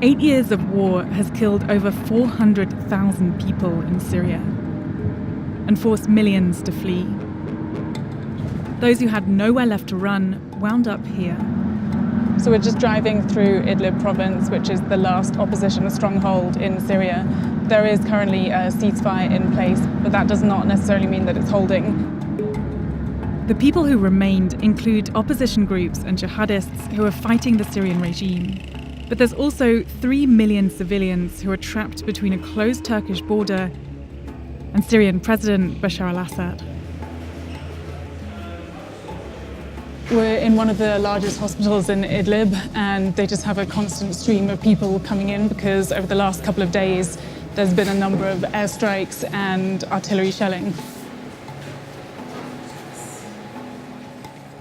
8 years of war has killed over 400,000 people in Syria and forced millions to flee. Those who had nowhere left to run wound up here. So we're just driving through Idlib province, which is the last opposition stronghold in Syria. There is currently a ceasefire in place, but that does not necessarily mean that it's holding. The people who remained include opposition groups and jihadists who are fighting the Syrian regime. But there's also 3 million civilians who are trapped between a closed Turkish border and Syrian President Bashar al-Assad. We're in one of the largest hospitals in Idlib, and they just have a constant stream of people coming in because over the last couple of days there's been a number of airstrikes and artillery shelling.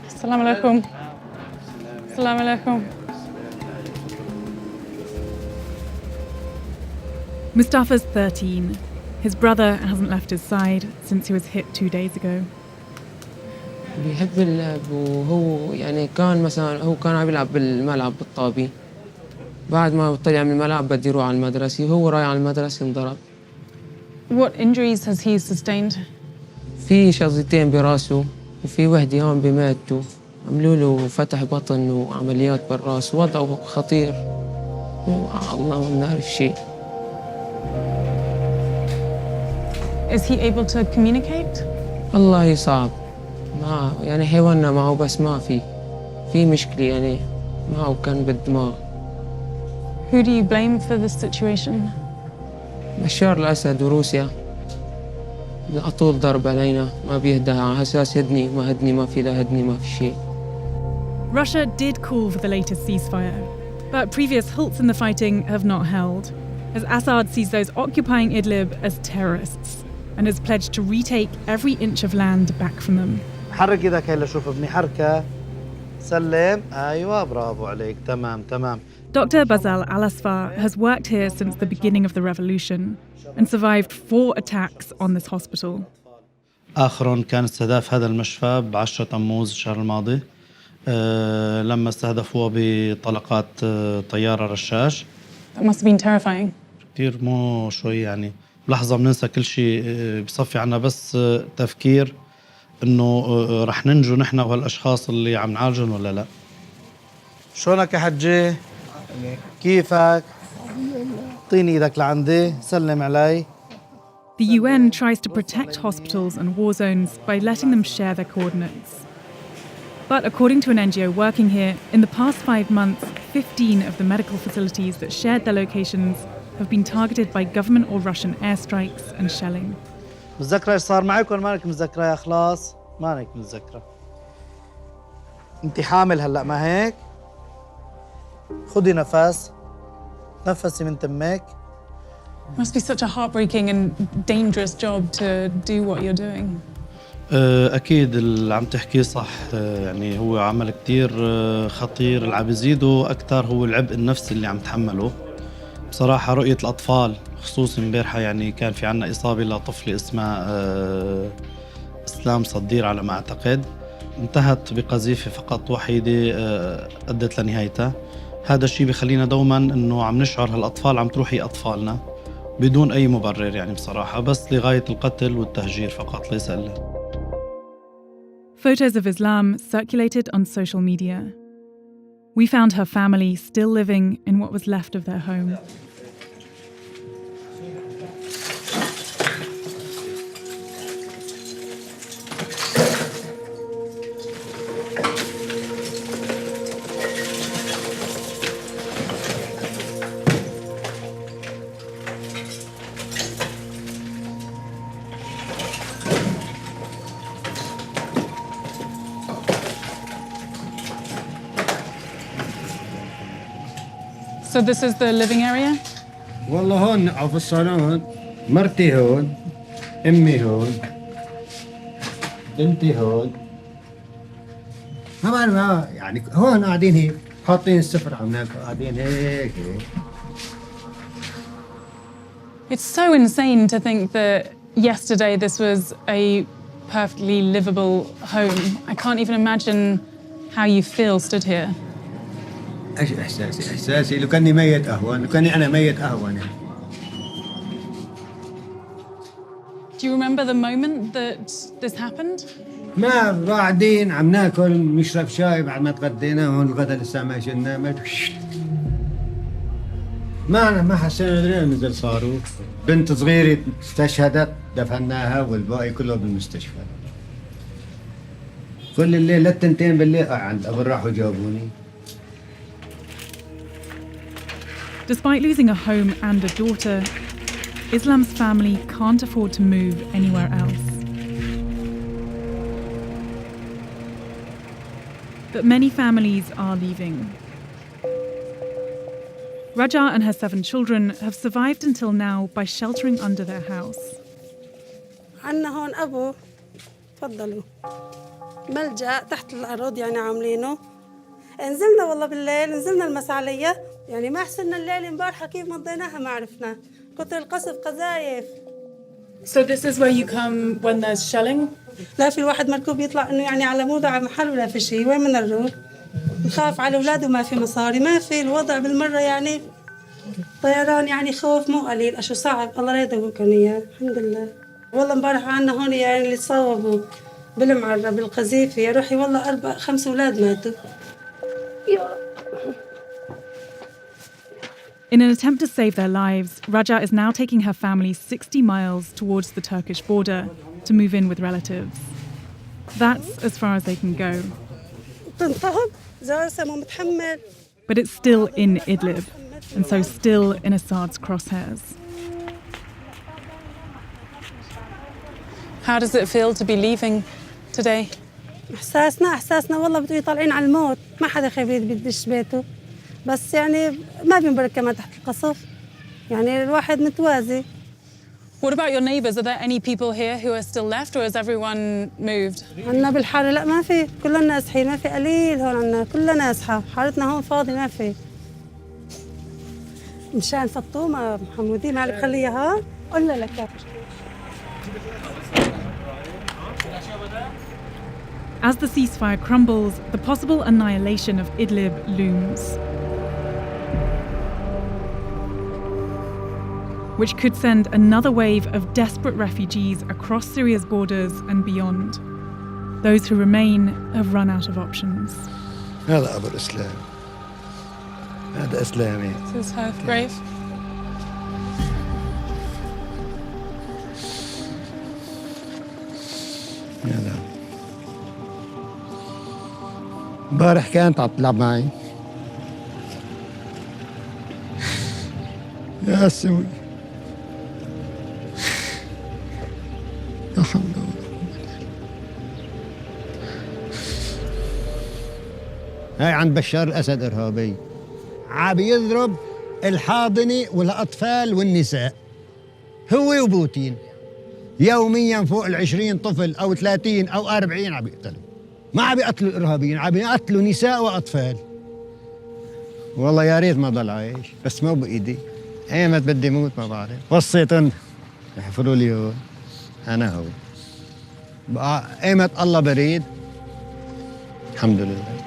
Assalamu alaikum. Assalamu alaikum. Mustafa's 13. His brother hasn't left his side since he was hit 2 days ago. بيحب اللعب وهو يعني كان مثلا هو كان عم يلعب بالملعب بالطابي. بعد ما طلع من الملعب بده يروح على المدرسة وهو رايح على المدرسة انضرب. What injuries has he sustained? في شظيتين براسه وفي وحدة هون بمعدته. عملوا له فتح بطن وعمليات بالراس وضعه خطير. الله ما بنعرف شيء. Is he able to communicate? والله صعب. ما يعني حيواننا معه بس ما في مشكلة يعني معه كان بالدماغ. Who do you blame for this situation? بشار الأسد وروسيا. على طول ضرب علينا ما بيهدى على أساس هدني ما في لا هدني ما في شيء. Russia did call for the latest ceasefire, but previous halts in the fighting have not held, as Assad sees those occupying Idlib as terrorists and has pledged to retake every inch of land back from them. حرك ايدك هي لشوف ابني حركة سلم ايوه برافو عليك تمام. Dr. Bazal Al-Asfar has worked here since the beginning of the revolution and survived 4 attacks on this hospital. آخر كان استهداف هذا المشفى ب10 تموز الشهر الماضي لما استهدفوه بطلقات طيارة رشاش. That must have been terrifying. كثير مو شوي يعني بلحظة بننسى كل شيء بصفي عنا بس تفكير إنه رح ننجو نحن وهالأشخاص اللي عم نعالجهم ولا لا. شلونك يا حجي؟ كيفك؟ اعطيني ايدك لعندي، سلم علي. The UN tries to protect hospitals and war zones by letting them share their coordinates. But according to an NGO working here, in the past 5 months, 15 of the medical facilities that shared their locations have been targeted by government or Russian airstrikes and shelling. متذكرة ايش صار معك ولا مانك متذكرة يا خلاص؟ مانك متذكرة. انت حامل هلا ما هيك؟ خدي نفسي من تمك. It must be such a heartbreaking and dangerous job to do what you're doing. أكيد اللي عم تحكيه صح، يعني هو عمل كتير خطير. اللي عم بيزيده أكتر هو العبء النفسي اللي عم تحمله. بصراحة رؤية الأطفال خصوصاً امبارحة يعني كان في عنا إصابة لطفلة اسمها إسلام صدير على ما أعتقد، انتهت بقذيفة فقط وحيدة أدت لنهايتها. هذا الشيء بخلينا دوماً إنه عم نشعر هالأطفال عم تروحي أطفالنا بدون أي مبرر يعني بصراحة، بس لغاية القتل والتهجير فقط ليس إلا. Photos of Islam circulated on social media. We found her family still living in what was left of their home. So this is the living area? والله هون في الصالون، مرتي هون، أمي هون، بنتي هون. ما يعني هون قاعدين هيك، حاطين السفرة هناك قاعدين هيك. It's so insane to think that yesterday this was a perfectly livable home. I can't even imagine how you feel stood here. ايش احساسي؟ احساسي لو كاني ميت اهون، لو كاني انا ميت اهون يعني. Do you remember the moment that this happened? ما قاعدين عم ناكل نشرب شاي بعد ما تغدينا، هون الغدا لسه ما شلنا، ما حسينا غير نزل صاروخ. بنت صغيرة استشهدت دفناها والباقي كله بالمستشفى. كل الليل للتنتين بالليل عند أبو راحوا جابوني. Despite losing a home and a daughter, Islam's family can't afford to move anywhere else. But many families are leaving. Raja and her 7 children have survived until now by sheltering under their house. عنا هون أبو تفضلوا ملجأ تحت الأرض يعني عاملينه. نزلنا والله بالليل، نزلنا المسعلية يعني ما حسنا الليل امبارحة كيف مضيناها ما عرفنا، كتر القصف قذايف. So this is where you come when there's shelling? لا في الواحد مركوب يطلع إنه يعني على موضع محل ولا في شيء، وين بدنا نروح؟ نخاف على أولاده، ما في مصاري، ما في الوضع بالمرة يعني طيران يعني خوف مو قليل، أشو صعب. الله لا يدوقنا إياه الحمد لله. والله امبارح عنا هون يعني اللي تصوبوا بالمعرة بالقذيفة يا روحي والله 4-5 أولاد ماتوا. In an attempt to save their lives, Raja is now taking her family 60 miles towards the Turkish border to move in with relatives. That's as far as they can go. But it's still in Idlib, and so still in Assad's crosshairs. How does it feel to be leaving today? إحساسنا والله بده طالعين على الموت، ما حدا خبيث بدش بيته، بس يعني ما بينبرك كمان تحت القصف، يعني الواحد متوازي. What about your neighbours? Are there any people here who are still left, or has everyone moved? عنا بالحارة لا ما في، كلنا نازحين، ما في قليل هون عنا، كلنا نازحة، حارتنا هون فاضي ما في. مشان فطومة محمودي ما عرف خليها ها؟ قلنا لك. As the ceasefire crumbles, the possible annihilation of Idlib looms, which could send another wave of desperate refugees across Syria's borders and beyond. Those who remain have run out of options. هذا أبو الإسلام، هذا إسلامي. This is her grave. هذا امبارح كانت عم تلعب معي. يا سوي لا حول ولا قوة. هاي عند بشار الأسد إرهابي، عم يضرب الحاضنة والأطفال والنساء، هو وبوتين يوميا فوق 20 طفل أو 30 أو 40 عم يقتلوا. ما عم يقتلوا الإرهابيين، عم يقتلوا نساء وأطفال. والله يا ريت ما ضل عايش، بس مو بإيدي. ايمت بدي موت ما بعرف. وصيتن يحفروا لي هون، أنا هو بقى ايمت الله بريد. الحمد لله.